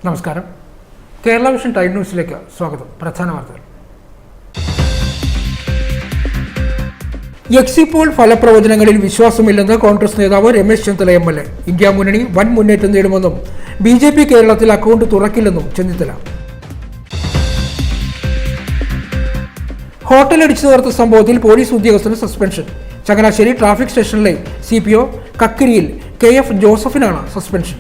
നമസ്കാരം. Kerala vision time ന്യൂസിലേക്ക് സ്വാഗതം. പ്രധാന വാർത്തകൾ. എക്സിറ്റ് പോൾ ഫലപ്രവചനങ്ങളിൽ വിശ്വാസമില്ലെന്ന് കോൺഗ്രസ് നേതാവ് രമേശ് ചെന്നിത്തല MLA. ഇന്ത്യ മുന്നണി വൻ മുന്നേറ്റം നേടുമെന്നും BJP കേരളത്തിൽ അക്കൗണ്ട് തുറക്കില്ലെന്നും ചെന്നിത്തല. ഹോട്ടൽ അടിച്ചു തകർത്ത സംഭവത്തിൽ പോലീസ് ഉദ്യോഗസ്ഥന് സസ്പെൻഷൻ. ചങ്ങനാശ്ശേരി ട്രാഫിക് സ്റ്റേഷനിലെ CPO കക്കരിയിൽ KF ജോസഫിനാണ് സസ്പെൻഷൻ.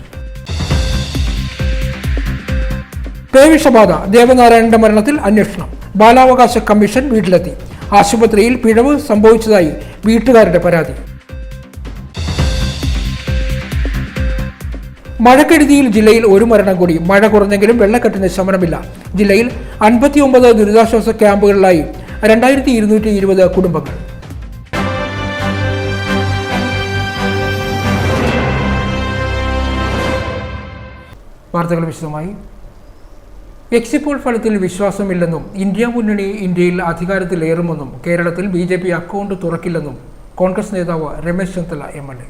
പേവിഷബാധ, ദേവനാരായണന്റെ മരണത്തിൽ അന്വേഷണം. ബാലാവകാശ കമ്മീഷൻ വീട്ടിലെത്തി. ആശുപത്രിയിൽ പിഴവ് സംഭവിച്ചതായി വീട്ടുകാരുടെ പരാതി. മഴക്കെടുതിയിൽ ജില്ലയിൽ ഒരു മരണം കൂടി. മഴ കുറഞ്ഞെങ്കിലും വെള്ളക്കെട്ടിന് ശമനമില്ല. ജില്ലയിൽ 59 ദുരിതാശ്വാസ ക്യാമ്പുകളിലായി 2220 കുടുംബങ്ങൾ. വാർത്തകൾ വിശദമായി. എക്സിറ്റ് പോൾ ഫലത്തിൽ വിശ്വാസമില്ലെന്നും ഇന്ത്യ മുന്നണി ഇന്ത്യയിൽ അധികാരത്തിലേറുമെന്നും കേരളത്തിൽ BJP അക്കൗണ്ട് തുറക്കില്ലെന്നും കോൺഗ്രസ് നേതാവ് രമേശ് ചെന്നിത്തല MLA.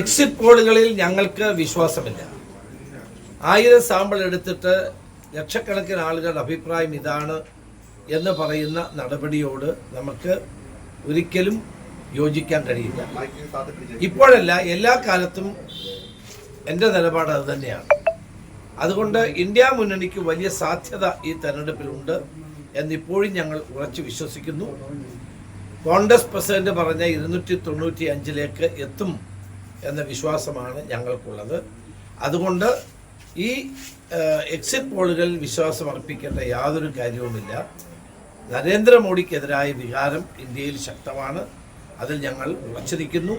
എക്സിറ്റ് പോളുകളിൽ ഞങ്ങൾക്ക് വിശ്വാസമില്ല. 1000 സാമ്പിൾ എടുത്തിട്ട് ലക്ഷക്കണക്കിന് ആളുകളുടെ അഭിപ്രായം ഇതാണ് എന്ന് പറയുന്ന നടപടിയോട് നമുക്ക് ഒരിക്കലും യോജിക്കാൻ കഴിയില്ല. ഇപ്പോഴല്ല, എല്ലാ കാലത്തും എൻ്റെ നിലപാട് അത് തന്നെയാണ്. അതുകൊണ്ട് ഇന്ത്യ മുന്നണിക്ക് വലിയ സാധ്യത ഈ തെരഞ്ഞെടുപ്പിലുണ്ട് എന്നിപ്പോഴും ഞങ്ങൾ ഉറച്ചു വിശ്വസിക്കുന്നു. കോൺഗ്രസ് പ്രസിഡന്റ് പറഞ്ഞ 295 എത്തും എന്ന വിശ്വാസമാണ് ഞങ്ങൾക്കുള്ളത്. അതുകൊണ്ട് ഈ എക്സിറ്റ് പോളുകളിൽ വിശ്വാസം അർപ്പിക്കേണ്ട യാതൊരു കാര്യവുമില്ല. നരേന്ദ്രമോദിക്കെതിരായ വികാരം ഇന്ത്യയിൽ ശക്തമാണ്. അതിൽ ഞങ്ങൾ ഉറച്ചിരിക്കുന്നു.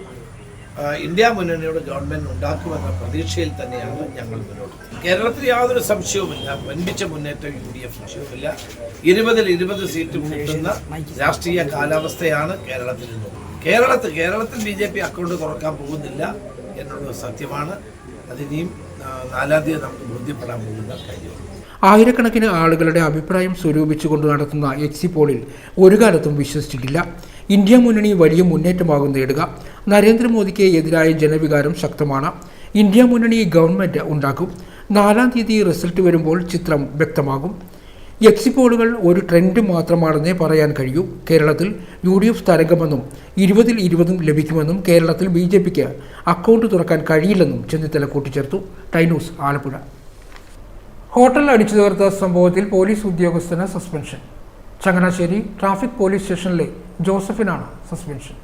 ഇന്ത്യ മുന്നണിയുടെ ഗവൺമെന്റ് ഉണ്ടാക്കുമെന്ന പ്രതീക്ഷയിൽ തന്നെയാണ് ഞങ്ങൾ മുന്നോട്ട്. കേരളത്തിൽ യാതൊരു സംശയവുമില്ല, വൻപിച്ച മുന്നേറ്റം UDF സംശയവുമില്ല. 20-ൽ 20 സീറ്റും കിട്ടുന്ന രാഷ്ട്രീയ കാലാവസ്ഥയാണ് കേരളത്തിൽ നിന്നും. കേരളത്തിൽ BJP അക്കൗണ്ട് തുറക്കാൻ പോകുന്നില്ല എന്നുള്ളത് സത്യമാണ്. അതിനെയും 4-ാം തീയതി നമുക്ക് ബോധ്യപ്പെടാൻ പോകുന്ന കാര്യമാണ്. ആയിരക്കണക്കിന് ആളുകളുടെ അഭിപ്രായം സ്വരൂപിച്ചുകൊണ്ട് നടത്തുന്ന എക്സിറ്റ് പോളിൽ ഒരു കാലത്തും വിശ്വസിച്ചിട്ടില്ല. ഇന്ത്യ മുന്നണി വലിയ മുന്നേറ്റമാകും നേടുക. നരേന്ദ്രമോദിക്ക് എതിരായ ജനവികാരം ശക്തമാണ്. ഇന്ത്യ മുന്നണി ഗവൺമെൻറ് ഉണ്ടാക്കും. 4-ാം തീയതി റിസൾട്ട് വരുമ്പോൾ ചിത്രം വ്യക്തമാകും. എക്സിറ്റ് പോളുകൾ ഒരു ട്രെൻഡ് മാത്രമാണെന്നേ പറയാൻ കഴിയൂ. കേരളത്തിൽ UDF തരംഗമെന്നും 20-ൽ 20 ലഭിക്കുമെന്നും കേരളത്തിൽ BJPക്ക് അക്കൗണ്ട് തുറക്കാൻ കഴിയില്ലെന്നും ചെന്നിത്തല കൂട്ടിച്ചേർത്തു. Time news, Alappuzha. ഹോട്ടൽ അടിച്ചു തകർത്ത സംഭവത്തിൽ പോലീസ് ഉദ്യോഗസ്ഥന് സസ്പെൻഷൻ. ചങ്ങനാശ്ശേരി ട്രാഫിക് പോലീസ് സ്റ്റേഷനിലെ ജോസഫിനാണ് സസ്പെൻഷൻ.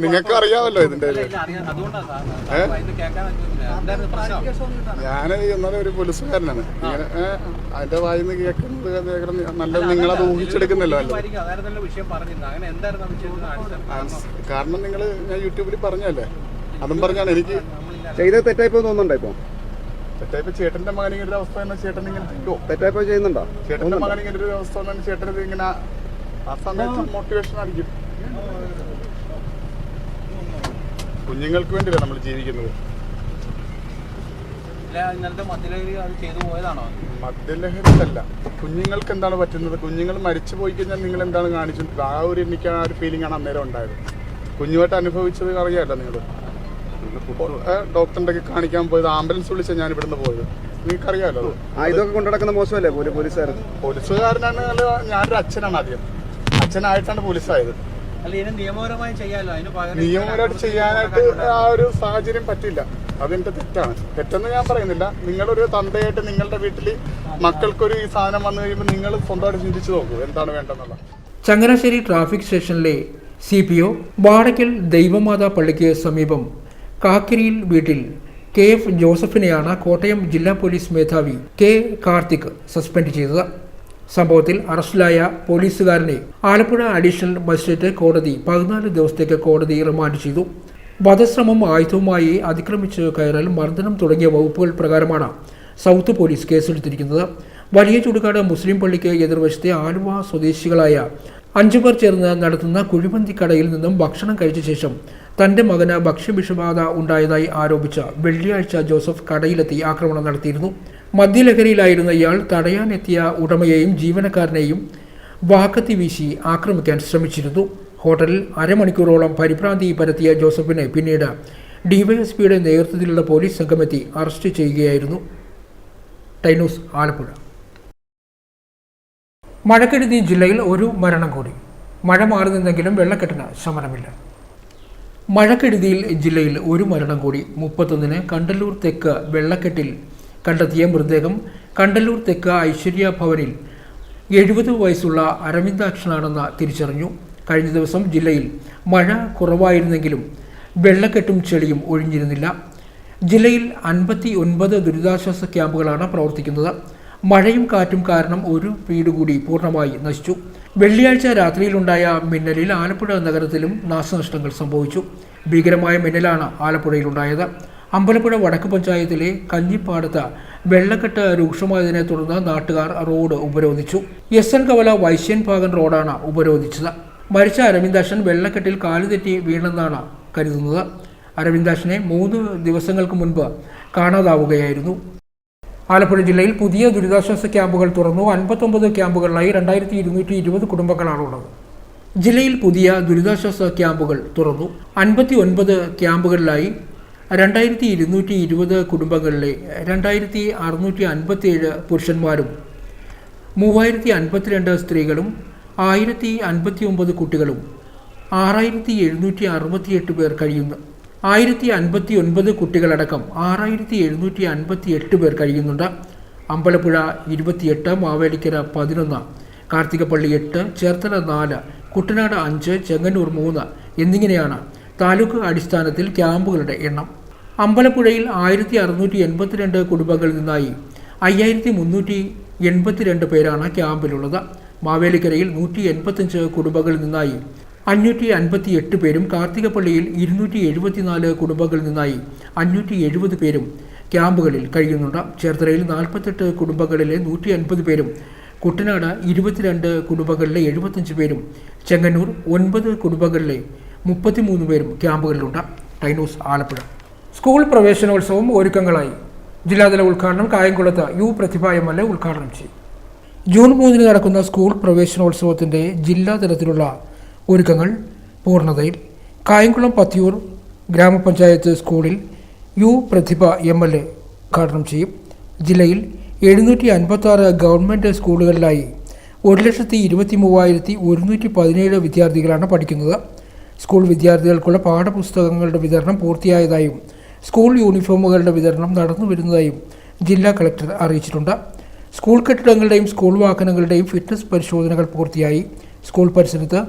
നിങ്ങൾക്ക് അറിയാമല്ലോ ഇതിന്റെ. ഞാൻ ഇന്നലെ ഒരു പോലീസുകാരനാണ്. ഇങ്ങനെ അതിന്റെ വായിന്ന് കേൾക്കുന്നത് നല്ലത് നിങ്ങളത് ഊഹിച്ചെടുക്കുന്നില്ലോ. കാരണം നിങ്ങൾ ഞാൻ യൂട്യൂബിൽ പറഞ്ഞല്ലേ, അതും പറഞ്ഞാണ് എനിക്ക് ചെയ്തത് തെറ്റായിപ്പോ തോന്നുന്നുണ്ടോ? ഇപ്പൊ തെറ്റായിപ്പോ ചേട്ടന്റെ മകൻ ഇങ്ങനെ ഒരു അവസ്ഥ തന്നെ ചേട്ടൻ ഇങ്ങനെ ചെയ്യോ? തെറ്റായിപ്പോ ചെയ്യുന്നുണ്ടോ? ചേട്ടന്റെ മകൻ ഇങ്ങനെ ഒരു അവസ്ഥ തന്നെ ചേട്ടനത് ഇങ്ങനെ ആ സമയത്ത് മോട്ടിവേഷൻ ആയിരിക്കും. കുഞ്ഞുങ്ങൾക്ക് വേണ്ടിയല്ലേ നമ്മൾ ജീവിക്കുന്നത്. മദ്യലഹരിയല്ല, കുഞ്ഞുങ്ങൾക്ക് എന്താണ് പറ്റുന്നത്? കുഞ്ഞുങ്ങൾ മരിച്ചു പോയി കഴിഞ്ഞാൽ നിങ്ങൾ എന്താണ് കാണിച്ചത്? ആ ഒരു എനിക്ക് ആ ഒരു ഫീലിംഗ് ആണ് അന്നേരം ഉണ്ടായത്. കുഞ്ഞുമായിട്ട് അനുഭവിച്ചത് അറിയാമല്ലോ നിങ്ങൾ. ഡോക്ടറിന്റെ കാണിക്കാൻ പോയത്, ആംബുലൻസ് വിളിച്ചാൽ ഞാൻ ഇവിടുന്ന് പോയത്, നിങ്ങൾക്കറിയാമല്ലോ. ഇതൊക്കെ കൊണ്ടുനടക്കുന്ന മോശമല്ലേ പോലീസുകാരനാണ്. ഞാനൊരു അച്ഛനാണ്. ആദ്യം അച്ഛനായിട്ടാണ് പോലീസായത്. നിയമപരമായിട്ട് ചെയ്യാനായിട്ട് ആ ഒരു സാഹചര്യം പറ്റില്ല. അതെന്റെ തെറ്റാണ്. തെറ്റെന്ന് ഞാൻ പറയുന്നില്ല. നിങ്ങളൊരു തന്തയായിട്ട് നിങ്ങളുടെ വീട്ടിൽ മക്കൾക്കൊരു ഈ സാധനം വന്നു കഴിയുമ്പോൾ നിങ്ങൾ സ്വന്തമായിട്ട് ചിന്തിച്ചു നോക്കൂ എന്താണ് വേണ്ടെന്നുള്ള. ചങ്ങനാശ്ശേരി ട്രാഫിക് സ്റ്റേഷനിലെ CPO വാടക്കൽ ദൈവമാതാ പള്ളിക്ക് സമീപം കാക്കിരിയിൽ വീട്ടിൽ KF ജോസഫിനെയാണ് കോട്ടയം ജില്ലാ പോലീസ് മേധാവി K കാർത്തിക് സസ്പെൻഡ് ചെയ്തത്. സംഭവത്തിൽ അറസ്റ്റിലായ പോലീസുകാരനെ ആലപ്പുഴ അഡീഷണൽ മജിസ്ട്രേറ്റ് കോടതി 14 ദിവസത്തേക്ക് കോടതി റിമാൻഡ് ചെയ്തു. വധശ്രമം, ആയുധവുമായി അതിക്രമിച്ച് കയറൽ, മർദ്ദനം തുടങ്ങിയ വകുപ്പുകൾ പ്രകാരമാണ് സൗത്ത് പോലീസ് കേസെടുത്തിരിക്കുന്നത്. വലിയ ചുടുകാട് മുസ്ലിം പള്ളിക്ക് എതിർവശത്തെ ആലുവ സ്വദേശികളായ 5 പേർ ചേർന്ന് നടത്തുന്ന കുഴിമന്തി കടയിൽ നിന്നും ഭക്ഷണം കഴിച്ച ശേഷം തന്റെ മകന് ഭക്ഷ്യവിഷബാധ ഉണ്ടായതായി ആരോപിച്ച് വെള്ളിയാഴ്ച ജോസഫ് കടയിലെത്തി ആക്രമണം നടത്തിയിരുന്നു. മദ്യലഹരിയിലായിരുന്ന ഇയാൾ തടയാനെത്തിയ ഉടമയെയും ജീവനക്കാരനെയും വാക്കത്തി വീശി ആക്രമിക്കാൻ ശ്രമിച്ചിരുന്നു. ഹോട്ടലിൽ അരമണിക്കൂറോളം പരിഭ്രാന്തി പരത്തിയ ജോസഫിനെ പിന്നീട് ഡിവൈഎസ്പിയുടെ നേതൃത്വത്തിലുള്ള പോലീസ് സംഘമെത്തി അറസ്റ്റ് ചെയ്യുകയായിരുന്നു. ടൈനൂസ് ആലപ്പുഴ. മഴക്കെടുതി ജില്ലയിൽ ഒരു മരണം കൂടി. മഴ മാറി നിന്നെങ്കിലും വെള്ളക്കെട്ടിന് ശമനമില്ല. മഴക്കെടുതിയിൽ ജില്ലയിൽ ഒരു മരണം കൂടി. 31-ന് കണ്ടല്ലൂർ തെക്ക് വെള്ളക്കെട്ടിൽ കണ്ടെത്തിയ മൃതദേഹം കണ്ടല്ലൂർ തെക്ക് ഐശ്വര്യ ഭവനിൽ 70 വയസ്സുള്ള അരവിന്ദാക്ഷനാണെന്ന് തിരിച്ചറിഞ്ഞു. കഴിഞ്ഞ ദിവസം ജില്ലയിൽ മഴ കുറവായിരുന്നെങ്കിലും വെള്ളക്കെട്ടും ചെളിയും ഒഴിഞ്ഞിരുന്നില്ല. ജില്ലയിൽ 59 ദുരിതാശ്വാസ ക്യാമ്പുകളാണ് പ്രവർത്തിക്കുന്നത്. മഴയും കാറ്റും കാരണം ഒരു വീട് കൂടി പൂർണ്ണമായി നശിച്ചു. വെള്ളിയാഴ്ച രാത്രിയിലുണ്ടായ മിന്നലിൽ ആലപ്പുഴ നഗരത്തിലും നാശനഷ്ടങ്ങൾ സംഭവിച്ചു. ഭീകരമായ മിന്നലാണ് ആലപ്പുഴയിലുണ്ടായത്. അമ്പലപ്പുഴ വടക്ക് പഞ്ചായത്തിലെ കഞ്ഞിപ്പാടത്ത് വെള്ളക്കെട്ട് രൂക്ഷമായതിനെ തുടർന്ന് നാട്ടുകാർ റോഡ് ഉപരോധിച്ചു. എസ് എൻ കവല വൈശ്യൻ ഭാഗൻ റോഡാണ് ഉപരോധിച്ചത്. മരിച്ച അരവിന്ദാക്ഷൻ വെള്ളക്കെട്ടിൽ കാലുതെറ്റി വീണെന്നാണ് കരുതുന്നത്. അരവിന്ദാക്ഷനെ 3 ദിവസങ്ങൾക്ക് മുൻപ് കാണാതാവുകയായിരുന്നു. ആലപ്പുഴ ജില്ലയിൽ പുതിയ ദുരിതാശ്വാസ ക്യാമ്പുകൾ തുറന്നു. 59 ക്യാമ്പുകളിലായി 2220 കുടുംബങ്ങളാണുള്ളത്. ജില്ലയിൽ പുതിയ ദുരിതാശ്വാസ ക്യാമ്പുകൾ തുറന്നു. 59 ക്യാമ്പുകളിലായി 2220 കുടുംബങ്ങളിലെ 2657 പുരുഷന്മാരും 3052 സ്ത്രീകളും 1059 കുട്ടികളും 6768 പേർ കഴിയുന്നു. 1059 കുട്ടികളടക്കം 6758 പേർ കഴിയുന്നുണ്ട്. അമ്പലപ്പുഴ 28, മാവേലിക്കര 11, കാർത്തികപ്പള്ളി 8, ചേർത്തല 4, കുട്ടനാട് 5, ചെങ്ങന്നൂർ 3 എന്നിങ്ങനെയാണ് താലൂക്ക് അടിസ്ഥാനത്തിൽ ക്യാമ്പുകളുടെ എണ്ണം. അമ്പലപ്പുഴയിൽ 1682 കുടുംബങ്ങളിൽ നിന്നായി 5382 പേരാണ് ക്യാമ്പിലുള്ളത്. മാവേലിക്കരയിൽ 185 കുടുംബങ്ങളിൽ നിന്നായി 558 പേരും കാർത്തികപ്പള്ളിയിൽ 274 കുടുംബങ്ങളിൽ നിന്നായി 570 പേരും ക്യാമ്പുകളിൽ കഴിയുന്നുണ്ട്. ചേർത്തലയിൽ 48 കുടുംബങ്ങളിലെ 150 പേരും, കുട്ടനാട് 22 കുടുംബങ്ങളിലെ 75 പേരും, ചെങ്ങന്നൂർ 9 കുടുംബങ്ങളിലെ 33 പേരും ക്യാമ്പുകളിലുണ്ട്. ടൈനൂസ് ആലപ്പുഴ. സ്കൂൾ പ്രവേശനോത്സവം ഒരുക്കങ്ങളായി. ജില്ലാതല ഉദ്ഘാടനം കായംകുളത്ത് യു പ്രതിഭ MLA ഉദ്ഘാടനം ചെയ്യും. ജൂൺ 3-ന് നടക്കുന്ന സ്കൂൾ പ്രവേശനോത്സവത്തിൻ്റെ ജില്ലാതലത്തിലുള്ള ഒരുക്കങ്ങൾ പൂർണ്ണതയിൽ. കായംകുളം പത്തിയൂർ ഗ്രാമപഞ്ചായത്ത് സ്കൂളിൽ യു പ്രതിഭ MLA ഉദ്ഘാടനം ചെയ്യും. ജില്ലയിൽ 756 ഗവൺമെൻറ് സ്കൂളുകളിലായി 1,23,117 വിദ്യാർത്ഥികളാണ് പഠിക്കുന്നത്. സ്കൂൾ വിദ്യാർത്ഥികൾക്കുള്ള പാഠപുസ്തകങ്ങളുടെ വിതരണം പൂർത്തിയായതായും സ്കൂൾ യൂണിഫോമുകളുടെ വിതരണം നടന്നു വരുന്നതായും ജില്ലാ കളക്ടർ അറിയിച്ചിട്ടുണ്ട്. സ്കൂൾ കെട്ടിടങ്ങളുടെയും സ്കൂൾ വാഹനങ്ങളുടെയും ഫിറ്റ്നസ് പരിശോധനകൾ പൂർത്തിയായി. സ്കൂൾ പരിസരത്ത്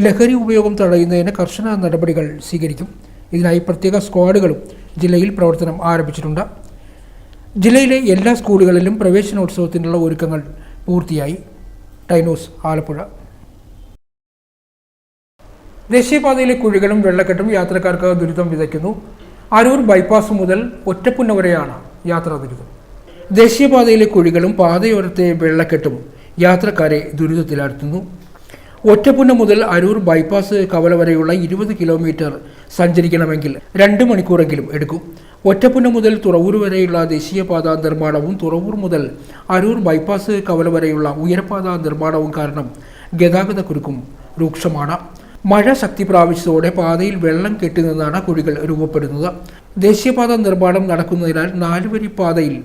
ലഹരി ഉപയോഗം തടയുന്നതിന് കർശന നടപടികൾ സ്വീകരിക്കും. ഇതിനായി പ്രത്യേക സ്ക്വാഡുകളും ജില്ലയിൽ പ്രവർത്തനം ആരംഭിച്ചിട്ടുണ്ട്. ജില്ലയിലെ എല്ലാ സ്കൂളുകളിലും പ്രവേശനോത്സവത്തിനുള്ള ഒരുക്കങ്ങൾ പൂർത്തിയായി. ടൈനൂസ് ആലപ്പുഴ. ദേശീയപാതയിലെ കുഴികളും വെള്ളക്കെട്ടും യാത്രക്കാർക്ക് ദുരിതം വിതയ്ക്കുന്നു. അരൂർ ബൈപ്പാസ് മുതൽ ഒറ്റപ്പുന്ന വരെയാണ് യാത്രാ ദുരിതം. ദേശീയപാതയിലെ കുഴികളും പാതയോരത്തെ വെള്ളക്കെട്ടും യാത്രക്കാരെ ദുരിതത്തിലാഴ്ത്തുന്നു. ഒറ്റപ്പുന്ന മുതൽ അരൂർ ബൈപ്പാസ് കവല വരെയുള്ള 20 കിലോമീറ്റർ സഞ്ചരിക്കണമെങ്കിൽ 2 മണിക്കൂറെങ്കിലും എടുക്കും. ഒറ്റപ്പുന്ന മുതൽ തുറവൂർ വരെയുള്ള ദേശീയപാത നിർമ്മാണവും തുറവൂർ മുതൽ അരൂർ ബൈപ്പാസ് കവല വരെയുള്ള ഉയരപാത നിർമ്മാണവും കാരണം ഗതാഗതക്കുരുക്കും രൂക്ഷമാണ്. മഴ ശക്തി പ്രാപിച്ചതോടെ പാതയിൽ വെള്ളം കെട്ടിനിന്നാണ് കുഴികൾ രൂപപ്പെടുന്നത്. ദേശീയപാത നിർമ്മാണം നടക്കുന്നതിനാൽ 4 വരി പാതയിൽ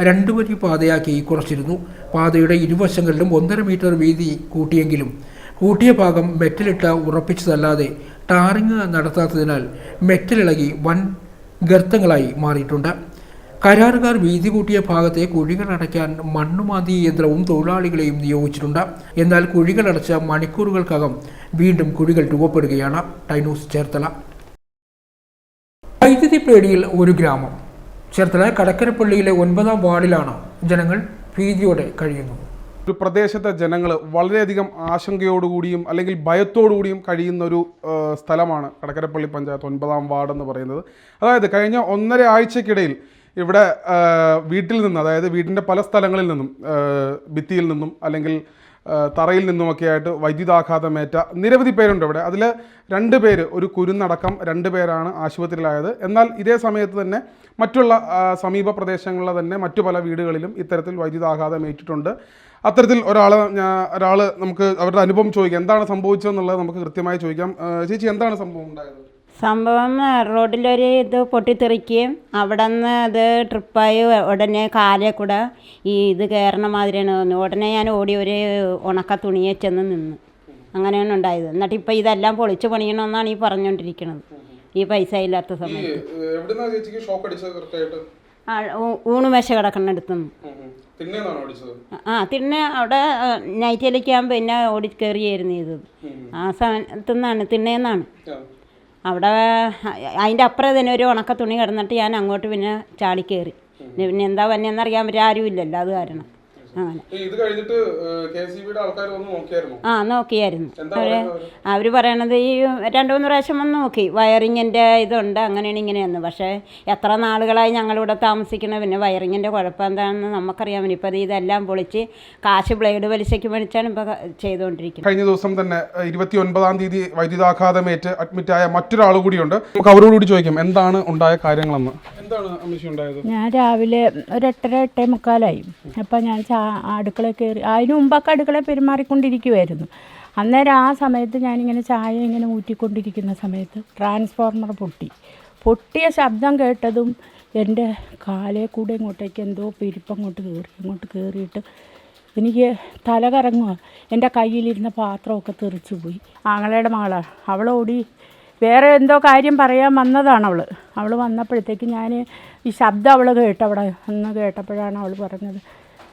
2 വരി പാതയാക്കി കുറച്ചിരുന്നു. പാതയുടെ ഇരുവശങ്ങളിലും 1.5 മീറ്റർ വീതി കൂട്ടിയെങ്കിലും കൂട്ടിയ ഭാഗം മെറ്റലിട്ട് ഉറപ്പിച്ചതല്ലാതെ ടാറിങ് നടത്താത്തതിനാൽ മെറ്റലിളകി വൻ ഗർത്തങ്ങളായി മാറിയിട്ടുണ്ട്. കരാറുകാർ വീതി കൂട്ടിയ ഭാഗത്തെ കുഴികൾ അടയ്ക്കാൻ മണ്ണുമാന്തി യന്ത്രവും തൊഴിലാളികളെയും നിയോഗിച്ചിട്ടുണ്ട്. എന്നാൽ കുഴികളടച്ച മണിക്കൂറുകൾക്കകം വീണ്ടും കുഴികൾ രൂപപ്പെടുകയാണ്. ടൈനൂസ് ചേർത്തല. വൈദ്യുതി പേടിയിൽ ഒരു ഗ്രാമം. ചേർത്തല കടക്കരപ്പള്ളിയിലെ 9-ാം വാർഡിലാണ് ജനങ്ങൾ ഭീതിയോടെ കഴിയുന്നത്. ഒരു പ്രദേശത്തെ ജനങ്ങൾ വളരെയധികം ആശങ്കയോടുകൂടിയും അല്ലെങ്കിൽ ഭയത്തോടുകൂടിയും കഴിയുന്ന ഒരു സ്ഥലമാണ് കടക്കരപ്പള്ളി പഞ്ചായത്ത് 9-ാം വാർഡ് എന്ന് പറയുന്നത്. അതായത് കഴിഞ്ഞ 1.5 ആഴ്ചക്കിടയിൽ ഇവിടെ വീട്ടിൽ നിന്ന്, അതായത് വീടിൻ്റെ പല സ്ഥലങ്ങളിൽ നിന്നും, ഭിത്തിയിൽ നിന്നും അല്ലെങ്കിൽ തറയിൽ നിന്നുമൊക്കെ ആയിട്ട് വൈദ്യുതാഘാതമേറ്റ നിരവധി പേരുണ്ട് ഇവിടെ. അതിൽ 2 പേര്, ഒരു കുരുന്നടക്കം 2 പേരാണ് ആശുപത്രിയിലായത്. എന്നാൽ ഇതേ സമയത്ത് തന്നെ മറ്റുള്ള സമീപ പ്രദേശങ്ങളിലെ തന്നെ മറ്റു പല വീടുകളിലും ഇത്തരത്തിൽ വൈദ്യുതാഘാതമേറ്റിട്ടുണ്ട്. അത്തരത്തിൽ ഒരാൾ നമുക്ക് അവരുടെ അനുഭവം ചോദിക്കാം, എന്താണ് സംഭവിച്ചതെന്നുള്ളത് നമുക്ക് കൃത്യമായി ചോദിക്കാം. ചേച്ചി, എന്താണ് സംഭവം ഉണ്ടായത്? സംഭവം റോഡിലൊരു ഇത് പൊട്ടിത്തെറിക്കുകയും അവിടെ നിന്ന് അത് ട്രിപ്പായി ഉടനെ കാലിൽ കൂടെ ഈ ഇത് കയറണ മാതിരിയാണ് തോന്നുന്നു. ഉടനെ ഞാൻ ഓടി ഒരു ഉണക്ക തുണിയെ ചെന്ന് നിന്ന്. അങ്ങനെയാണ് ഉണ്ടായത്. എന്നിട്ട് ഇപ്പം ഇതെല്ലാം പൊളിച്ച് പണിയണമെന്നാണ് ഈ പറഞ്ഞുകൊണ്ടിരിക്കുന്നത് ഈ പൈസ ഇല്ലാത്ത സമയത്ത്. ഊണുമേശ കിടക്കണടുത്തുനിന്ന്. തിണ്ണ അവിടെ നൈറ്റിലേക്കാകുമ്പോൾ പിന്നെ ഓടി കയറിയായിരുന്നു ചെയ്തത്. ആ സമയത്തു നിന്നാണ്, തിണ്ണേന്നാണ്. അവിടെ അതിൻ്റെ അപ്പുറം തന്നെ ഒരു ഉണക്ക തുണി കിടന്നിട്ട് ഞാൻ അങ്ങോട്ട് പിന്നെ ചാടി കയറി. പിന്നെ എന്താ വന്നെന്നറിയാൻ പറ്റും, ആരും ഇല്ലല്ലോ, അത് കാരണം. അങ്ങനെ നോക്കിയായിരുന്നു. അവർ പറയണത് ഈ 2-3 പ്രാവശ്യം വന്ന് നോക്കി, വയറിങ്ങിൻ്റെ ഇതുണ്ട് അങ്ങനെയാണ് ഇങ്ങനെയെന്ന്. പക്ഷേ എത്ര നാളുകളായി ഞങ്ങളിവിടെ താമസിക്കുന്നത്, പിന്നെ വയറിങ്ങിൻ്റെ കുഴപ്പം എന്താണെന്ന് നമുക്കറിയാൻ പറ്റും. ഇപ്പോൾ ഇതെല്ലാം പൊളിച്ച് കാശ് ബ്ലേഡ് പലിശയ്ക്ക് മേടിച്ചാണ് ഇപ്പോൾ ചെയ്തുകൊണ്ടിരിക്കുന്നത്. കഴിഞ്ഞ ദിവസം തന്നെ 29-ാം തീയതി വൈദ്യുതാഘാതമേറ്റ് അഡ്മിറ്റായ മറ്റൊരാൾ കൂടിയുണ്ട്. നമുക്ക് അവരോടുകൂടി ചോദിക്കാം എന്താണ് ഉണ്ടായ കാര്യങ്ങളെന്ന്. എന്താണ് അമ്മച്ചി ഉണ്ടായത്? ഞാൻ രാവിലെ ഒരു 8:30-8:45 അപ്പം ഞാൻ അടുക്കള കയറി. അതിന് മുമ്പൊക്കെ അടുക്കള പെരുമാറിക്കൊണ്ടിരിക്കുമായിരുന്നു. അന്നേരം ആ സമയത്ത് ഞാനിങ്ങനെ ചായ ഇങ്ങനെ ഊറ്റിക്കൊണ്ടിരിക്കുന്ന സമയത്ത് ട്രാൻസ്ഫോർമർ പൊട്ടിയ ശബ്ദം കേട്ടതും എൻ്റെ കാലേ കൂടെ ഇങ്ങോട്ടേക്ക് എന്തോ പിരിപ്പങ്ങോട്ട് കയറിയിട്ട് എനിക്ക് തല കറങ്ങുക. എൻ്റെ കയ്യിലിരുന്ന പാത്രമൊക്കെ തെറിച്ചു പോയി. ആങ്ങളയുടെ മകളാണ്, അവളോടി വേറെ എന്തോ കാര്യം പറയാൻ വന്നതാണ് അവൾ വന്നപ്പോഴത്തേക്ക് ഞാൻ ഈ ശബ്ദം അവൾ അവിടെ ഒന്ന് കേട്ടപ്പോഴാണ് അവൾ പറഞ്ഞത്.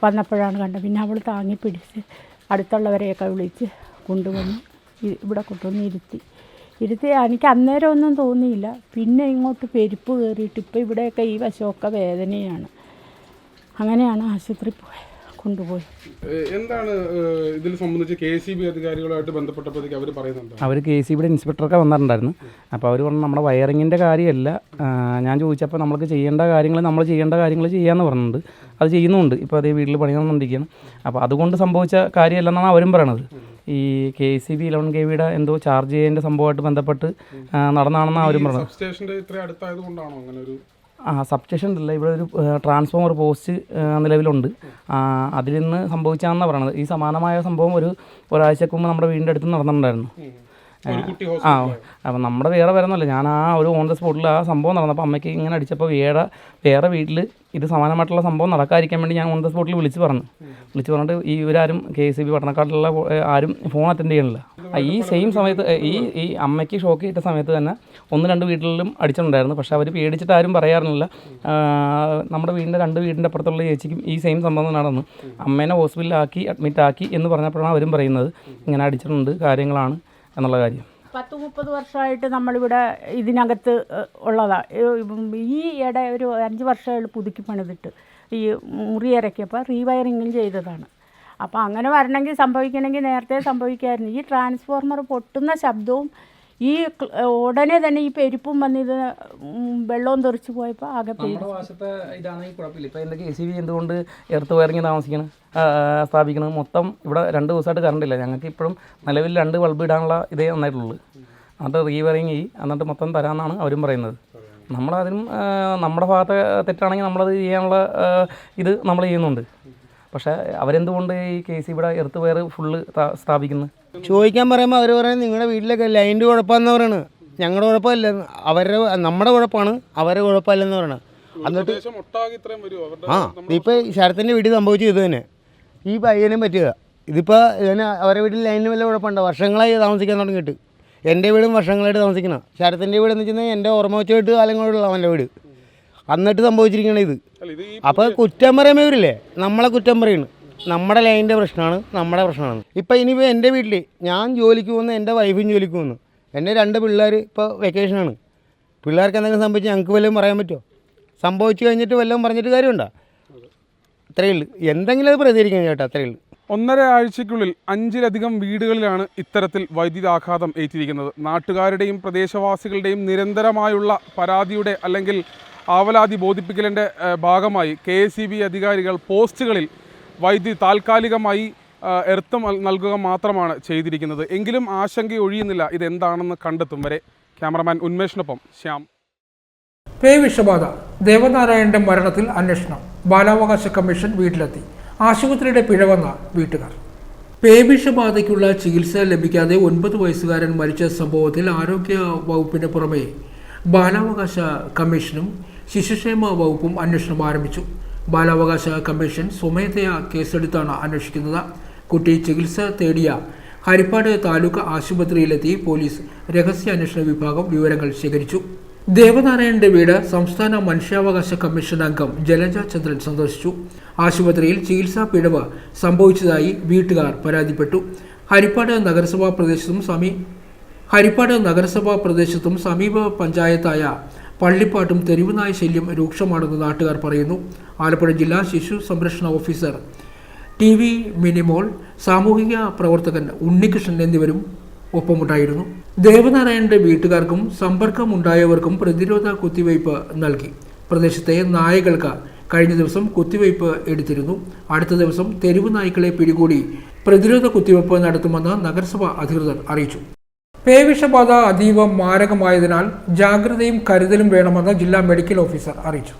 വന്നപ്പോഴാണ് കണ്ടത്. പിന്നെ അവൾ താങ്ങി പിടിച്ച് അടുത്തുള്ളവരെയൊക്കെ വിളിച്ച് കൊണ്ടുവന്ന് ഇവിടെ കൊണ്ടുവന്ന് ഇരുത്തി. എനിക്ക് അന്നേരം ഒന്നും തോന്നിയില്ല. പിന്നെ ഇങ്ങോട്ട് പെരുപ്പ് കയറിയിട്ട് ഇപ്പോൾ ഇവിടെയൊക്കെ ഈ വശമൊക്കെ വേദനയാണ്. അങ്ങനെയാണ് ആശുപത്രി കൊണ്ടുപോയി. എന്താണ് ഇതിൽ സംബന്ധിച്ച് KCB അധികാരികളുമായിട്ട് ബന്ധപ്പെട്ടപ്പോഴത്തേക്ക് അവർ പറയുന്നുണ്ട്? അവർ KCBയുടെ ഇൻസ്പെക്ടറൊക്കെ വന്നിട്ടുണ്ടായിരുന്നു. അപ്പോൾ അവർ പറഞ്ഞു നമ്മുടെ വയറിങ്ങിൻ്റെ കാര്യമല്ല. ഞാൻ ചോദിച്ചപ്പോൾ നമ്മൾക്ക് ചെയ്യേണ്ട കാര്യങ്ങൾ ചെയ്യാമെന്ന് പറഞ്ഞിട്ടുണ്ട്. അത് ചെയ്യുന്നുണ്ട്. ഇപ്പോൾ അതേ വീട്ടിൽ പണിയാമെന്നുണ്ടിരിക്കുകയാണ്. അപ്പോൾ അതുകൊണ്ട് സംഭവിച്ച കാര്യമല്ലെന്നാണ് അവരും പറയണത്. ഈ KCB 11 kVയുടെ എന്തോ ചാർജ് ചെയ്യേണ്ട സംഭവമായിട്ട് ബന്ധപ്പെട്ട് നടന്നാണെന്നാണ് അവരും പറഞ്ഞത്. സബ്സ്റ്റേഷൻ്റെ ഇത്ര അടുത്തായതുകൊണ്ടാണോ അങ്ങനെ ഒരു? സബ്സ്റ്റേഷൻ ഇല്ല, ഇവിടെ ഒരു ട്രാൻസ്ഫോമർ പോസ്റ്റ് നിലവിലുണ്ട്. അതിൽ നിന്ന് സംഭവിച്ചാണെന്നാണ് പറയണത്. ഈ സമാനമായ സംഭവം ഒരാഴ്ചക്ക് മുമ്പ് നമ്മുടെ വീടിൻ്റെ അടുത്ത് നടന്നിട്ടുണ്ടായിരുന്നു. അപ്പം നമ്മുടെ വേറെ വരുന്നില്ല. ഞാൻ ഒരു ഓൺ ദ സ്പോട്ടിൽ ആ സംഭവം നടന്നപ്പോൾ അമ്മയ്ക്ക് ഇങ്ങനെ അടിച്ചപ്പോൾ വേറെ വീട്ടിൽ ഇത് സമാനമായിട്ടുള്ള സംഭവം നടക്കാതിരിക്കാൻ വേണ്ടി ഞാൻ ഓൺ ദ സ്പോട്ടിൽ വിളിച്ച് പറഞ്ഞിട്ട് ഇവരാരും KCB പട്ടണക്കാട്ടിലുള്ള ആരും ഫോൺ അറ്റൻഡ് ചെയ്യണില്ല. ഈ സെയിം സമയത്ത് ഈ അമ്മയ്ക്ക് ഷോക്ക് ചെയ്ത സമയത്ത് തന്നെ 1-2 വീട്ടിലും അടിച്ചിട്ടുണ്ടായിരുന്നു. പക്ഷേ അവർ പേടിച്ചിട്ട് ആരും പറയാറില്ല. നമ്മുടെ വീടിൻ്റെ 2 വീടിൻ്റെ അപ്പുറത്തുള്ള ചേച്ചിക്കും ഈ സെയിം സംഭവം നടന്നു. അമ്മേനെ ഹോസ്പിറ്റലിലാക്കി അഡ്മിറ്റാക്കി എന്ന് പറഞ്ഞപ്പോഴാണ് അവരും പറയുന്നത് ഇങ്ങനെ അടിച്ചിട്ടുണ്ട് കാര്യങ്ങളാണ് എന്നുള്ള കാര്യം. 10-30 വർഷമായിട്ട് നമ്മളിവിടെ ഇതിനകത്ത് ഉള്ളതാണ്. ഈ ഇട ഒരു 5 വർഷമായിട്ട് പുതുക്കി പണിതിട്ട് ഈ മുറി ഇറക്കിയപ്പോൾ റീവയറിങ്ങും ചെയ്തതാണ്. അപ്പോൾ അങ്ങനെ സംഭവിക്കണമെങ്കിൽ നേരത്തെ സംഭവിക്കാമായിരുന്നു. ഈ ട്രാൻസ്ഫോർമർ പൊട്ടുന്ന ശബ്ദവും ഈ ഉടനെ തന്നെ ഈ പെരുപ്പും വന്നിത് വെള്ളവും തെറിച്ച് പോയപ്പോൾ ആകെ നമ്മുടെ വശത്തെ ഇതാണെങ്കിൽ കുഴപ്പമില്ല. ഇപ്പോൾ എൻ്റെ KCB എന്തുകൊണ്ട് എർത്ത് വയറിങ് സ്ഥാപിക്കണം മൊത്തം ഇവിടെ 2 ദിവസമായിട്ട് കറണ്ടില്ല. ഞങ്ങൾക്ക് ഇപ്പോഴും നിലവിൽ 2 ബൾബ് ഇടാനുള്ള ഇതേ നന്നായിട്ടുള്ളൂ. എന്നിട്ട് റീവയറിങ് എന്നിട്ട് മൊത്തം തരാമെന്നാണ് അവരും പറയുന്നത്. നമ്മളതിനും നമ്മുടെ ഭാഗത്തെ തെറ്റാണെങ്കിൽ നമ്മളത് ചെയ്യാനുള്ള ഇത് നമ്മൾ ചെയ്യുന്നുണ്ട്. പക്ഷേ അവരെന്തുകൊണ്ട് ഈ KCBയുടെ എർത്ത് വയർ ഫുള്ള് സ്ഥാപിക്കുന്നത് ചോദിക്കാൻ പറയുമ്പോൾ അവർ പറയുന്നത് നിങ്ങളുടെ വീട്ടിലൊക്കെ ലൈൻ്റെ കുഴപ്പമെന്ന് പറയുന്നത്. ഞങ്ങളുടെ കുഴപ്പമില്ല, നമ്മുടെ കുഴപ്പമാണ്, അവരുടെ കുഴപ്പമില്ലെന്ന് പറയണത്. എന്നിട്ട് ഇപ്പോൾ ശരത്തിൻ്റെ വീട്ടിൽ സംഭവിച്ചത് ഇത് തന്നെ. ഈ പയ്യനും പറ്റുക ഇതിപ്പോൾ ഇതിന് അവരുടെ വീട്ടിൽ ലൈനിന് വല്ല കുഴപ്പമുണ്ടോ? വർഷങ്ങളായി താമസിക്കാൻ തുടങ്ങിയിട്ട്. എൻ്റെ വീടും വർഷങ്ങളായിട്ട് താമസിക്കണം. ശരത്തിൻ്റെ വീട് എന്ന് വെച്ചാൽ എൻ്റെ ഓർമ്മ വെച്ചിട്ട് കാലങ്ങളുള്ള അവൻ്റെ വീട്. എന്നിട്ട് സംഭവിച്ചിരിക്കണത് ഇത്. അപ്പോൾ കുറ്റം പറയുമ്പോൾ ഇവരില്ലേ നമ്മളെ കുറ്റം പറയുന്നു. നമ്മുടെ ലൈനിൻ്റെ പ്രശ്നമാണ്, നമ്മുടെ പ്രശ്നമാണ്. ഇപ്പോൾ ഇനിയിപ്പോൾ എൻ്റെ വീട്ടിൽ ഞാൻ ജോലിക്ക് പോകുന്നു, എൻ്റെ വൈഫും ജോലിക്ക് പോകുന്നു, എൻ്റെ 2 പിള്ളേർ ഇപ്പോൾ വെക്കേഷനാണ്. പിള്ളേർക്ക് എന്തെങ്കിലും സംഭവിച്ചാൽ ഞങ്ങൾക്ക് വല്ലതും പറയാൻ പറ്റുമോ? സംഭവിച്ചു കഴിഞ്ഞിട്ട് വല്ലതും പറഞ്ഞിട്ട് കാര്യമുണ്ടോ? അത്രയേ ഉള്ളൂ. എന്തെങ്കിലും അത് പ്രതികരിക്കാൻ ചേട്ടാ, അത്രയേ ഉള്ളൂ. 1.5 ആഴ്ചയ്ക്കുള്ളിൽ 5-ലധികം വീടുകളിലാണ് ഇത്തരത്തിൽ വൈദ്യുതാഘാതം ഏറ്റിരിക്കുന്നത്. നാട്ടുകാരുടെയും പ്രദേശവാസികളുടെയും നിരന്തരമായുള്ള പരാതിയുടെ അല്ലെങ്കിൽ ആവലാതി ബോധിപ്പിക്കലിൻ്റെ ഭാഗമായി KCB അധികാരികൾ പോസ്റ്റുകളിൽ താൽക്കാലികമായി എർത്ത് നൽകുക മാത്രമാണ് ചെയ്തിരിക്കുന്നത്. എങ്കിലും ആശങ്ക ഒഴിയുന്നില്ല ഇതെന്താണെന്ന് കണ്ടെത്തും വരെ. ക്യാമറമാൻ ഉന്മേഷിനൊപ്പം ശ്യാം. പേ വിഷബാധ, ദേവനാരായണന്റെ മരണത്തിൽ അന്വേഷണം. ബാലാവകാശ കമ്മീഷൻ വീട്ടിലെത്തി. ആശുപത്രിയുടെ പിഴവെന്ന വീട്ടുകാർ. പേ വിഷബാധയ്ക്കുള്ള ചികിത്സ ലഭിക്കാതെ 9 വയസ്സുകാരൻ മരിച്ച സംഭവത്തിൽ ആരോഗ്യ വകുപ്പിന് പുറമെ ബാലാവകാശ കമ്മീഷനും ശിശുക്ഷേമ വകുപ്പും അന്വേഷണം ആരംഭിച്ചു. ബാലാവകാശ കമ്മീഷൻ സ്വമേധയാ കേസെടുത്താണ് അന്വേഷിക്കുന്നത്. കുട്ടി ചികിത്സ തേടിയ ഹരിപ്പാട് താലൂക്ക് ആശുപത്രിയിലെത്തി പോലീസ് രഹസ്യാന്വേഷണ വിഭാഗം വിവരങ്ങൾ ശേഖരിച്ചു. ദേവനാരായണന്റെ വീട് സംസ്ഥാന മനുഷ്യാവകാശ കമ്മീഷൻ അംഗം ജലജ ചന്ദ്രൻ സന്ദർശിച്ചു. ആശുപത്രിയിൽ ചികിത്സാ പിഴവ് സംഭവിച്ചതായി വീട്ടുകാർ പരാതിപ്പെട്ടു. ഹരിപ്പാട് നഗരസഭാ പ്രദേശത്തും സമീപ പഞ്ചായത്തായ പള്ളിപ്പാട്ടും തെരുവുനായ ശല്യം രൂക്ഷമാണെന്ന് നാട്ടുകാർ പറയുന്നു. ആലപ്പുഴ ജില്ലാ ശിശു സംരക്ഷണ ഓഫീസർ TV മിനിമോൾ, സാമൂഹിക പ്രവർത്തകൻ ഉണ്ണികൃഷ്ണൻ എന്നിവരും ഒപ്പമുണ്ടായിരുന്നു. ദേവനാരായണന്റെ വീട്ടുകാർക്കും സമ്പർക്കമുണ്ടായവർക്കും പ്രതിരോധ കുത്തിവയ്പ് നൽകി. പ്രദേശത്തെ നായകൾക്ക് കഴിഞ്ഞ ദിവസം കുത്തിവയ്പ് എടുത്തിരുന്നു. അടുത്ത ദിവസം തെരുവ് നായ്ക്കളെ പിടികൂടി പ്രതിരോധ കുത്തിവയ്പ് നടത്തുമെന്ന് നഗരസഭ അധികൃതർ അറിയിച്ചു. പേവിഷബാധ അതീവ മാരകമായതിനാൽ ജാഗ്രതയും കരുതലും വേണമെന്ന് ജില്ലാ മെഡിക്കൽ ഓഫീസർ അറിയിച്ചു.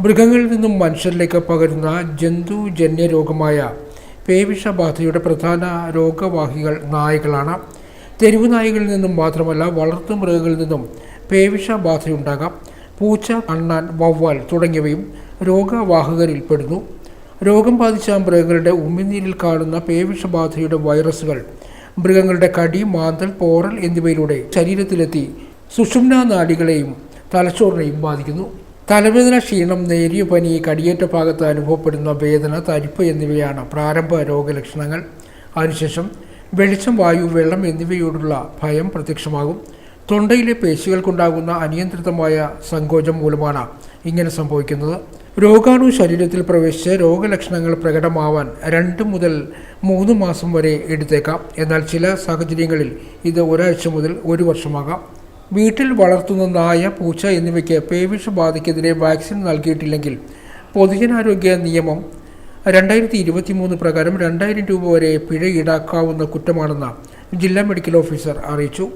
മൃഗങ്ങളിൽ നിന്നും മനുഷ്യരിലേക്ക് പകരുന്ന ജന്തുജന്യ രോഗമായ പേവിഷബാധയുടെ പ്രധാന രോഗവാഹികൾ നായകളാണ്. തെരുവു നായകളിൽ നിന്നും മാത്രമല്ല വളർത്തു മൃഗങ്ങളിൽ നിന്നും പേവിഷബാധയുണ്ടാകാം. പൂച്ച, അണ്ണാൻ, വവ്വാൽ തുടങ്ങിയവയും രോഗവാഹകരിൽ പെടുന്നു. രോഗം ബാധിച്ച മൃഗങ്ങളുടെ ഉമിനീരിൽ കാണുന്ന പേവിഷബാധയുടെ വൈറസുകൾ മൃഗങ്ങളുടെ കടി, മാന്തൽ, പോറൽ എന്നിവയിലൂടെ ശരീരത്തിലെത്തി സുഷുമ്നാ നാഡികളെയും തലച്ചോറിനെയും ബാധിക്കുന്നു. തലവേദന, ക്ഷീണം, നേരിയ പനി, കടിയേറ്റ ഭാഗത്ത് അനുഭവപ്പെടുന്ന വേദന, തരിപ്പ് എന്നിവയാണ് പ്രാരംഭ രോഗലക്ഷണങ്ങൾ. അതിനുശേഷം വെളിച്ചം, വായു, വെള്ളം എന്നിവയോടുള്ള ഭയം പ്രത്യക്ഷമാകും. തൊണ്ടയിലെ പേശികൾക്കുണ്ടാകുന്ന അനിയന്ത്രിതമായ സങ്കോചം മൂലമാണ് ഇങ്ങനെ സംഭവിക്കുന്നത്. രോഗാണു ശരീരത്തിൽ പ്രവേശിച്ച് രോഗലക്ഷണങ്ങൾ പ്രകടമാവാൻ 2 മുതൽ 3 മാസം വരെ എടുത്തേക്കാം. എന്നാൽ ചില സാഹചര്യങ്ങളിൽ ഇത് ഒരാഴ്ച മുതൽ 1 വർഷമാകാം. വീട്ടിൽ വളർത്തുന്ന നായ, പൂച്ച എന്നിവയ്ക്ക് പേവിഷബാധയ്ക്കെതിരെ വാക്സിൻ നൽകിയിട്ടില്ലെങ്കിൽ പൊതുജനാരോഗ്യ നിയമം 2023 പ്രകാരം 2000 രൂപ വരെ പിഴ ഈടാക്കാവുന്ന കുറ്റമാണെന്ന് ജില്ലാ മെഡിക്കൽ ഓഫീസർ അറിയിച്ചു.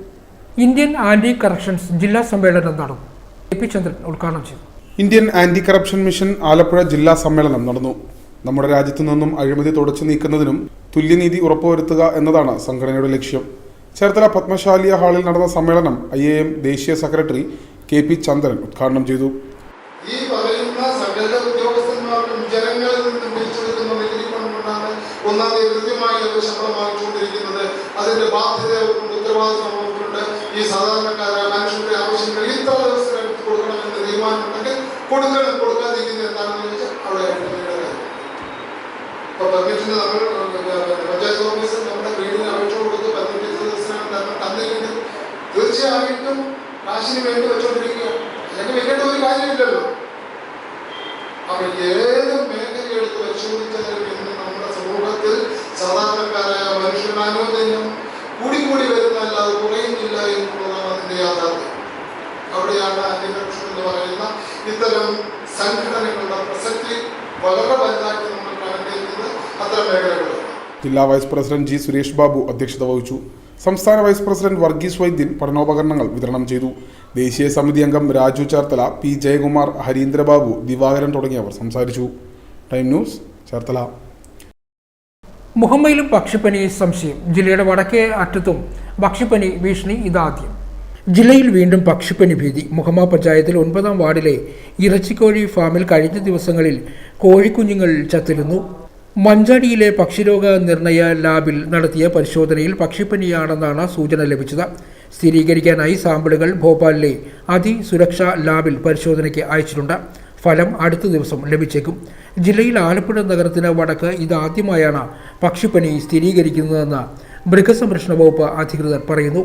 ഇന്ത്യൻ ആന്റി കറപ്ഷൻസ് ജില്ലാ സമ്മേളനം നടന്നു. AP ചന്ദ്രൻ ഉദ്ഘാടനം ചെയ്തു. Indian anti corruption mission Alappuzha ജില്ലാ സമ്മേളനം നടന്നു. നമ്മുടെ രാജ്യത്തു നിന്നും അഴിമതി തുടച്ചു നീക്കുന്നതിനും തുല്യനീതി ഉറപ്പുവരുത്തുക എന്നതാണ് സംഘടനയുടെ ലക്ഷ്യം. ചേർത്തല പത്മശാലിയ ഹാളിൽ നടന്ന സമ്മേളനം IAM ദേശീയ സെക്രട്ടറി KP ചന്ദ്രൻ ഉദ്ഘാടനം ചെയ്തു. ഈ പറയുന്ന സകല ഉദ്യോഗസ്ഥന്മാർക്കും ജനങ്ങളിൽ നിന്ന് പിടിച്ചെടുക്കുന്ന നികുതിപ്പണം കൊണ്ടാണ് ഒന്നാം തീയതി കൃത്യമായി അവർ ശമ്പളം വാങ്ങിച്ചുകൊണ്ടിരിക്കുന്നത്. അതിന്റെ ബാധ്യതകൾക്കും ഉത്തരവാദിത്തമുണ്ട്. ഈ സാധാരണക്കാരായ മനുഷ്യരുടെ ആവശ്യങ്ങൾ ഇത്ര ദിവസം കൊടുക്കണമെന്ന് തീരുമാനമുണ്ടെങ്കിൽ കൊടുക്കാതിരിക്കുന്നത് എന്താണെന്ന് ചോദിച്ചാൽ അവിടെ ഇപ്പൊ പെർമിറ്റിന് നമ്മൾ പഞ്ചായത്ത് ഓഫീസിൽ നമ്മുടെ വീടിന് അപേക്ഷ കൊടുത്ത് പെർമിറ്റ് തന്നില്ലെങ്കിൽ തീർച്ചയായിട്ടും കാശിന് വേണ്ടി വെച്ചോണ്ടിരിക്കുക. അല്ലെങ്കിൽ വെക്കേണ്ട ഒരു കാര്യമില്ലല്ലോ. അപ്പൊ ഏത് മേഖല എടുത്ത് പരിശോധിച്ചാലും ഇന്ന് നമ്മുടെ സമൂഹത്തിൽ സാധാരണക്കാരായ മനുഷ്യമാനോദയം കൂടി വരുന്നല്ലാതെ കുറയുന്നില്ല എന്നുള്ളതാണ് അതിന്റെ യാഥാർത്ഥ്യം. അവിടെയാണ് ആന്റി കറപ്ഷൻ എന്ന് പറയുന്ന ഇത്തരം സംഘടനകളുടെ പ്രസക്തി വളരെ വലുതായിട്ട് നമ്മൾ കണ്ടിരിക്കുന്നത്. അത്തരം മേഖലകൾ ജില്ലാ vice president G Suresh Babu അധ്യക്ഷത വഹിച്ചു. സംസ്ഥാന വൈസ് പ്രസിഡന്റ് വർഗീസ് വൈദ്യൻ പഠനോപകരണങ്ങൾ വിതരണം ചെയ്തു. ദേശീയ സമിതി അംഗം രാജു ചേർത്തല, P ജയകുമാർ, ഹരീന്ദ്രബാബു, ദിവാകരൻ തുടങ്ങിയവർ സംസാരിച്ചു. Time news, Cherthala. മുഹമ്മയിലും പക്ഷിപ്പനി സംശയം. ജില്ലയുടെ വടക്കേ അറ്റത്തും പക്ഷിപ്പനി ഭീഷണി ഇതാദ്യം. ജില്ലയിൽ വീണ്ടും പക്ഷിപ്പനി ഭീതി. മുഹമ്മ പഞ്ചായത്തിൽ 9-ാം വാർഡിലെ ഇറച്ചിക്കോഴി ഫാമിൽ കഴിഞ്ഞ ദിവസങ്ങളിൽ കോഴിക്കുഞ്ഞുങ്ങൾ ചത്തിരുന്നു. മഞ്ചാടിയിലെ പക്ഷിരോഗ നിർണയ ലാബിൽ നടത്തിയ പരിശോധനയിൽ പക്ഷിപ്പനിയാണെന്നാണ് സൂചന ലഭിച്ചത്. സ്ഥിരീകരിക്കാനായി സാമ്പിളുകൾ ഭോപ്പാലിലെ അതിസുരക്ഷാ ലാബിൽ പരിശോധനയ്ക്ക് അയച്ചിട്ടുണ്ട്. ഫലം അടുത്ത ദിവസം ലഭിച്ചേക്കും. ജില്ലയിൽ ആലപ്പുഴ നഗരത്തിന് വടക്ക് ഇതാദ്യമായാണ് പക്ഷിപ്പനി സ്ഥിരീകരിക്കുന്നതെന്ന് മൃഗസംരക്ഷണ വകുപ്പ് അധികൃതർ പറയുന്നു.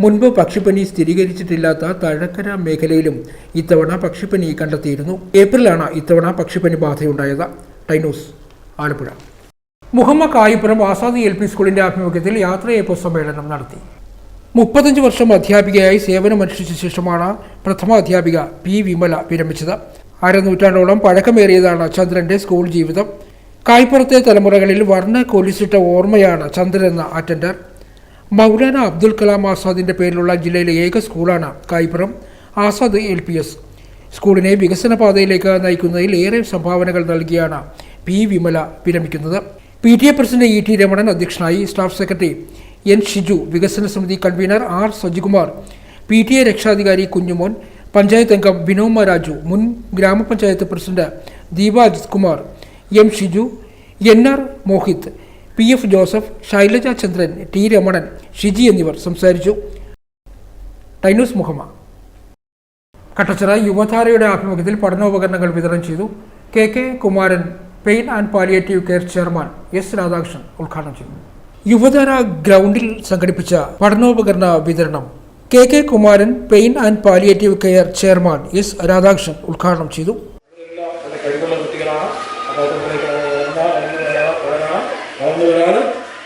മുൻപ് പക്ഷിപ്പനി സ്ഥിരീകരിച്ചിട്ടില്ലാത്ത തഴക്കര മേഖലയിലും ഇത്തവണ പക്ഷിപ്പനി കണ്ടെത്തിയിരുന്നു. ഏപ്രിലാണ് ഇത്തവണ പക്ഷിപ്പനി ബാധയുണ്ടായത്. ടൈനൂസ്, ആലപ്പുഴ. മുഹമ്മ കായിപ്പുറം ആസാദി LP സ്കൂളിന്റെ ആഭിമുഖ്യത്തിൽ യാത്രയയപ്പ് സമ്മേളനം നടത്തി. 35 വർഷം അധ്യാപികയായി സേവനമനുഷ്ഠിച്ച ശേഷമാണ് പ്രഥമ അധ്യാപിക P വിമല വിരമിച്ചത്. 1/2 നൂറ്റാണ്ടോളം പഴക്കമേറിയതാണ് ചന്ദ്രന്റെ സ്കൂൾ ജീവിതം. കായ്പുറത്തെ തലമുറകളിൽ വർണ്ണ കൊലിച്ചിട്ട ഓർമ്മയാണ് ചന്ദ്രൻ എന്ന അറ്റൻഡർ. മൗലാന അബ്ദുൽ കലാം ആസാദിൻ്റെ പേരിലുള്ള ജില്ലയിലെ ഏക സ്കൂളാണ് കായ്പുറം ആസാദ് LPS. സ്കൂളിനെ വികസന പാതയിലേക്ക് നയിക്കുന്നതിൽ ഏറെ സംഭാവനകൾ നൽകിയാണ് P. വിമല വിരമിക്കുന്നത്. PTA president E. T. Ramanan അധ്യക്ഷനായി. Staff secretary N. ഷിജു, വികസന സമിതി കൺവീനർ R. സജികുമാർ, PTA രക്ഷാധികാരി കുഞ്ഞുമോൻ, പഞ്ചായത്ത് അംഗം ബിനോമ രാജു, മുൻ gramapanchayat president Deepa Ajith Kumar, M. Shiju, NR Mohith, PF Joseph, Shailaja Chandran, T. Ramanan, Shiji എന്നിവർ സംസാരിച്ചു. ടൈനൂസ് മുഹമ്മദ്. കട്ടച്ചിറ യുവധാരയുടെ ആഭിമുഖ്യത്തിൽ പഠനോപകരണങ്ങൾ വിതരണം ചെയ്തു. KK Kumaran pain and palliative care chairman S. Radhakrishnan ഉദ്ഘാടനം ചെയ്തു. യുവധാര ഗ്രൗണ്ടിൽ സംഘടിപ്പിച്ച പഠനോപകരണ വിതരണം KK Kumaran pain and palliative care chairman S. Radhakrishnan ഉദ്ഘാടനം ചെയ്തു.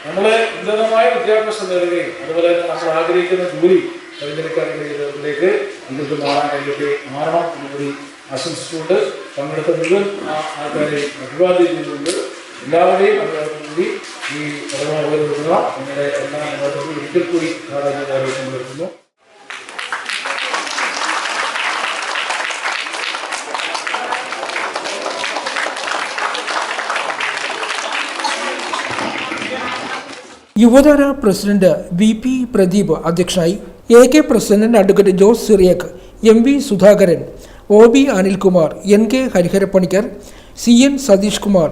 നമ്മളെ ഉന്നതമായ വിദ്യാഭ്യാസം നേടുകയും അതുപോലെ തന്നെ നമ്മൾ ആഗ്രഹിക്കുന്ന ജോലി തിരഞ്ഞെടുക്കാൻ കഴിയുന്നതിലേക്ക് നിങ്ങൾക്ക് മാറാൻ കഴിയട്ടെ, മാറണം എന്നുകൂടി ആശംസിച്ചുകൊണ്ട് പങ്കെടുത്ത മുഴുവൻ ആൾക്കാരെ അഭിവാദ്യം ചെയ്തുകൊണ്ട് എല്ലാവരെയും കൂടി ഈ പഠനോപകരണ നിങ്ങളുടെ എല്ലാ ഒരിക്കൽ കൂടി പങ്കെടുക്കുന്നു. യുവധാര പ്രസിഡന്റ് VP പ്രദീപ് അധ്യക്ഷനായി. AK president advocate Jose Cyriac, MV Sudhakaran, OB Anilkumar, NK Hariharapanicker, CN Satheesh Kumar,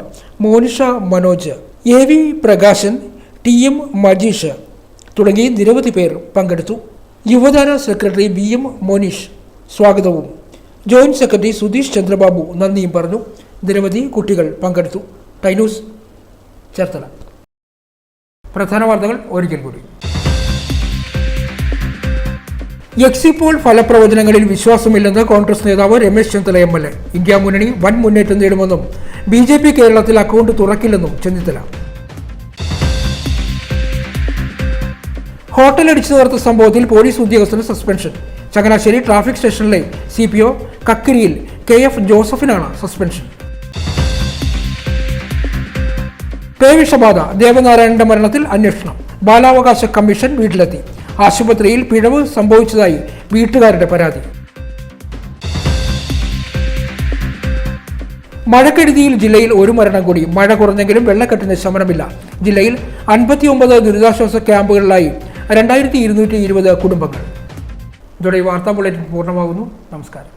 Monisha Manoj, AV Prakashan, TM Majeesh തുടങ്ങി നിരവധി പേർ പങ്കെടുത്തു. യുവധാര സെക്രട്ടറി VM മോനീഷ് സ്വാഗതവും ജോയിന്റ് സെക്രട്ടറി സുധീഷ് ചന്ദ്രബാബു നന്ദിയും പറഞ്ഞു. നിരവധി കുട്ടികൾ പങ്കെടുത്തു. ടൈനൂസ് ചേർത്തല. പ്രധാന വാർത്തകൾ ഒരിക്കൽ കൂടി. എക്സിറ്റ് പോൾ ഫലപ്രവചനങ്ങളിൽ വിശ്വാസമില്ലെന്ന് കോൺഗ്രസ് നേതാവ് രമേശ് ചെന്നിത്തല MLA. ഇന്ത്യ മുന്നണി വൻ മുന്നേറ്റം നേടുമെന്നും BJP കേരളത്തിൽ അക്കൗണ്ട് തുറക്കില്ലെന്നും ചെന്നിത്തല. ഹോട്ടൽ അടിച്ചു തകർത്ത സംഭവത്തിൽ പോലീസ് ഉദ്യോഗസ്ഥന് സസ്പെൻഷൻ. ചങ്ങനാശ്ശേരി ട്രാഫിക് സ്റ്റേഷനിലെ CPO കക്കിരിയിൽ KF ജോസഫിനാണ് സസ്പെൻഷൻ. പേവിഷബാധ, ദേവനാരായണന്റെ മരണത്തിൽ അന്വേഷണം. ബാലാവകാശ കമ്മീഷൻ വീട്ടിലെത്തി. ആശുപത്രിയിൽ പിഴവ് സംഭവിച്ചതായി വീട്ടുകാരുടെ പരാതി. മഴക്കെടുതിയിൽ ജില്ലയിൽ ഒരു മരണം കൂടി. മഴ കുറഞ്ഞെങ്കിലും വെള്ളക്കെട്ടിന് ശമനമില്ല. ജില്ലയിൽ 59 ദുരിതാശ്വാസ ക്യാമ്പുകളിലായി 2220 കുടുംബങ്ങൾ. ഇതോടെ വാർത്താ ബുള്ളറ്റിൻ പൂർണ്ണമാകുന്നു. നമസ്കാരം.